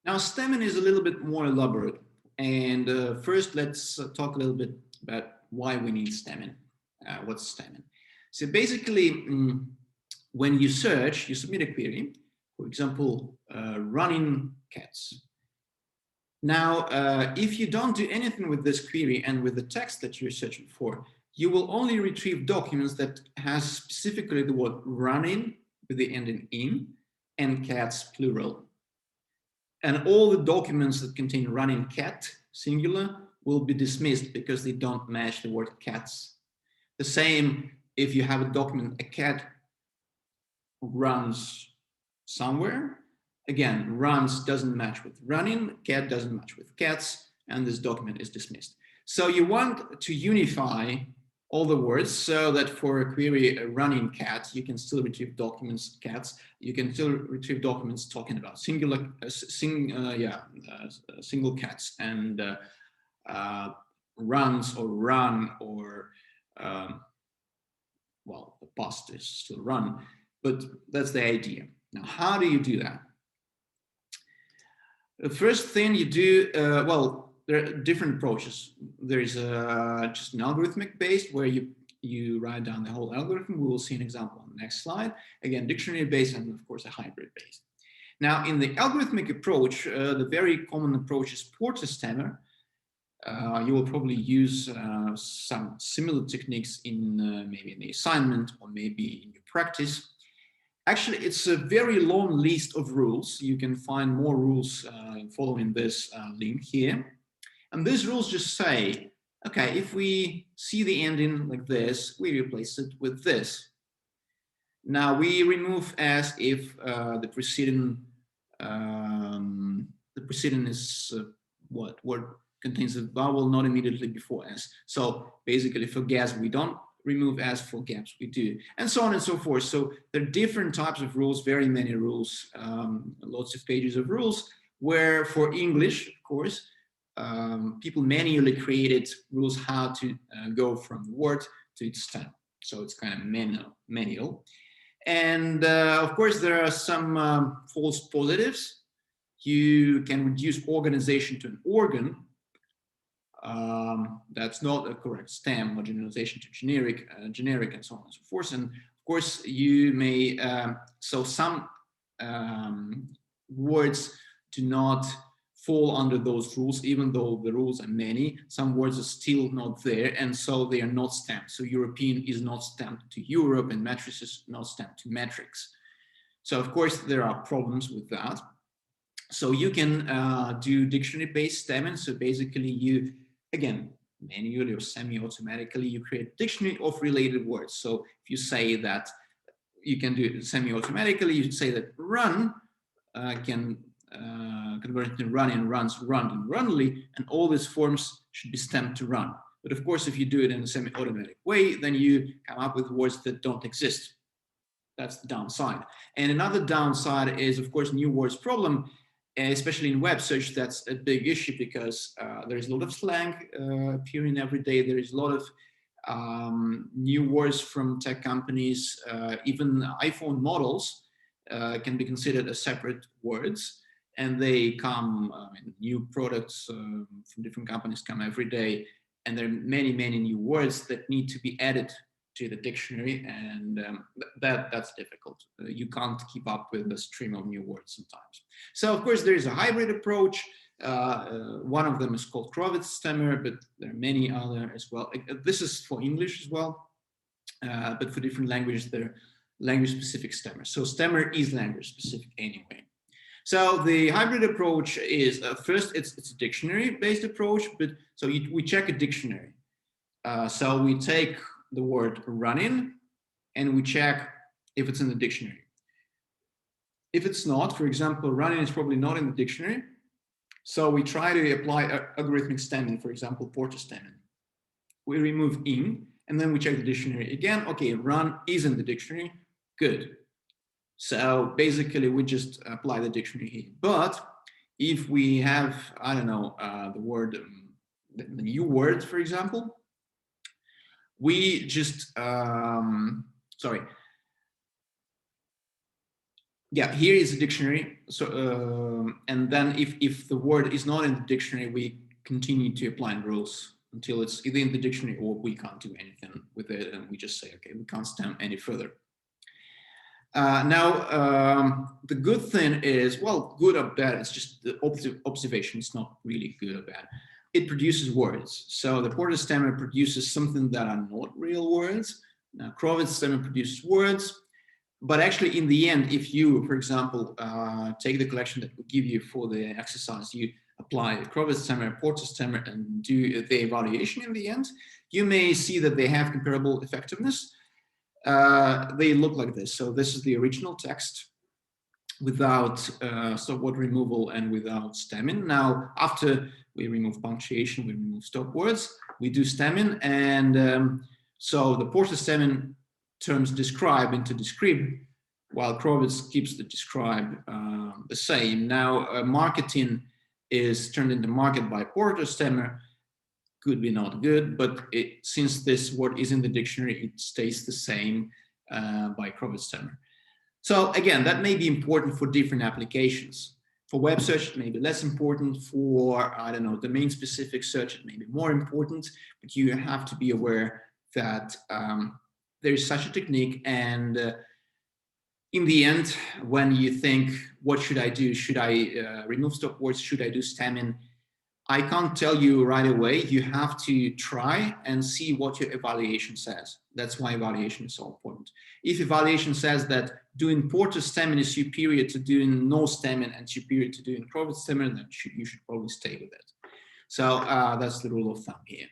Now, stemming is a little bit more elaborate. And first, let's talk a little bit about why we need stemming. What's stemming? So basically, when you search, you submit a query, for example, running cats. Now, if you don't do anything with this query and with the text that you're searching for, you will only retrieve documents that has specifically the word running with the ending in and cats plural. And all the documents that contain running cat singular will be dismissed because they don't match the word cats. The same if you have a document, a cat runs somewhere. Again, runs doesn't match with running, cat doesn't match with cats, and this document is dismissed. So you want to unify all the words so that for a query a running cat, you can still retrieve documents cats. You can still retrieve documents talking about single cats and runs or run or well, the past is still run, but that's the idea. Now, how do you do that? The first thing you do, well, there are different approaches. There is just an algorithmic based where you write down the whole algorithm. We will see an example on the next slide. Again, dictionary based and of course a hybrid based. Now, in the algorithmic approach, the very common approach is porter stemmer. You will probably use some similar techniques in maybe in the assignment or maybe in your practice. Actually, it's a very long list of rules. You can find more rules following this link here. And these rules just say, okay, if we see the ending like this, we replace it with this. Now we remove as if the preceding is what contains a vowel not immediately before s. So basically for gas we don't remove as, for gaps we do, and so on and so forth. So there are different types of rules, very many rules, lots of pages of rules, where for English, of course, people manually created rules how to go from the word to its stem. So it's kind of manual. And of course, there are some false positives. You can reduce organization to an organ. That's not a correct stem, or generalization to generic, and so on and so forth. And of course, you may, so some words do not fall under those rules, even though the rules are many. Some words are still not there, and so they are not stamped. So European is not stamped to Europe, and matrix is not stamped to matrix. So of course, there are problems with that. So you can do dictionary-based stemming. So basically you, again, manually or semi-automatically, you create a dictionary of related words. So if you say that, you can do it semi-automatically, you say that run can convert into run and runs, run and runly, and all these forms should be stemmed to run. But of course, if you do it in a semi-automatic way, then you come up with words that don't exist. That's the downside. And another downside is, of course, new words problem. Especially in web search, that's a big issue because there is a lot of slang appearing every day. There is a lot of new words from tech companies. Even iPhone models can be considered as separate words, and they come, new products from different companies come every day, and there are many, many new words that need to be added to the dictionary, and that's difficult. You can't keep up with the stream of new words sometimes. So of course there is a hybrid approach. One of them is called Krovitz stemmer, but there are many other as well. This is for English as well, but for different languages there are language-specific stemmers. So stemmer is language-specific anyway. So the hybrid approach is first it's a dictionary-based approach, but so we check a dictionary. So we take the word running and we check if it's in the dictionary. If it's not, for example, running is probably not in the dictionary, so we try to apply algorithmic stemming, for example, porter stemming. We remove in and then we check the dictionary again. Okay, run is in the dictionary, good. So basically we just apply the dictionary here. But if we have, I don't know, the word, the new word, for example, we just, yeah, here is a dictionary. So, and then if the word is not in the dictionary, we continue to apply rules until it's either in the dictionary or we can't do anything with it, and we just say, okay, we can't stem any further. Now, the good thing is, well, good or bad, it's just the observation. It's not really good or bad. It produces words. So the Porter stemmer produces something that are not real words. Now, Crowitz stemmer produces words. But actually, in the end, if you, for example, take the collection that we give you for the exercise, you apply a Crowitz stemmer, Porter stemmer, and do the evaluation in the end, you may see that they have comparable effectiveness. They look like this. So this is the original text without stop word removal and without stemming. Now, after we remove punctuation, we remove stop words, we do stemming. And so the Porter stemming turns describe into describe, while Crowitz keeps the describe the same. Now, marketing is turned into market by Porter stemmer. Could be not good, but since this word is in the dictionary, it stays the same by Crowitz stemmer. So again, that may be important for different applications. For web search, it may be less important. For, I don't know, domain-specific search, it may be more important, but you have to be aware that there is such a technique, and in the end, when you think, what should I do? Should I remove stop words? Should I do stemming? I can't tell you right away. You have to try and see what your evaluation says. That's why evaluation is so important. If evaluation says that doing Porter stemming is superior to doing no stemming and superior to doing Crowitz stemming, then you should probably stay with it. So that's the rule of thumb here.